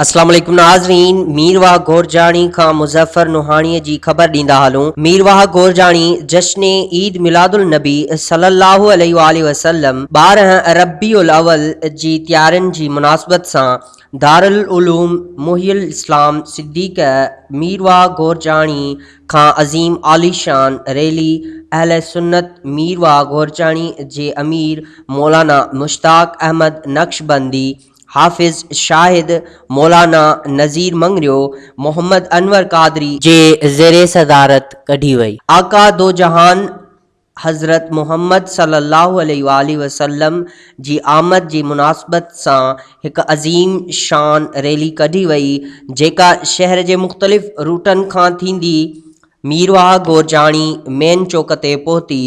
अस्सलाम वालेकुम नाज़रीन, मीरवाह गोरजाणी खां मुज़फ़्फ़र नुहाणीअ जी ख़बर ॾींदा हलूं। मीरवाह गोरजाणी जश्न ईद मिलादुल नबी सल्लल्लाहु अलैहि वसल्लम 12 रबीउल अव्वल जी तैयारियुनि जी मुनासिबत सां दारुल उलूम मुहियुल इस्लाम सिद्दीक़ मीरवाह गोरजाणी खां अज़ीम आलीशान रैली अहले सुन्नत मीरवाह गोरजाणी जे अमीर मौलाना मुश्ताक अहमद नक्शबंदी, हाफिज़ शाहिद मौलाना नज़ीर मंगरियो, मोहम्मद अनवर कादरी जे ज़ेरे सदारत कढी वई। आका दो जहान हज़रत मोहम्मद सल्लल्लाहु अलैहि वसल्लम जी आमद जी मुनासिबत सां हिक अज़ीम शान रैली कढी वई, जेका शहर जे मुख़्तलिफ़ रूटनि खां थींदी मीरवाह गोरजाणी मेन चौक ते पहुती।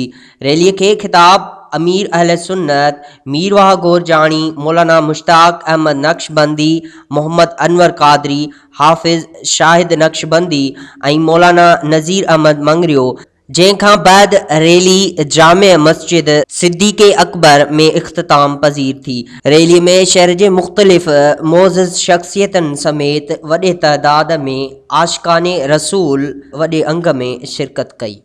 रैलीअ खे ख़िताब अमीर अहले सुन्नत मीरवाह गोरजाणी मौलाना मुश्ताक अहमद नक्शबंदी, मोहम्मद अनवर कादरी, हाफिज़ शाहिद नक्शबंदी ऐं मौलाना नज़ीर अहमद मंगरियो, जंहिंखां बाद रैली जामे मस्जिद सिद्दीक़ अकबर में इख्तिताम पज़ीर थी। रैली में शहर जे मुख़्तलिफ़ मोअज़्ज़ज़ शख़्सियतुनि समेत वॾे तइदाद में आशिक़ाने रसूल वॾे अंग में शिरकत कई।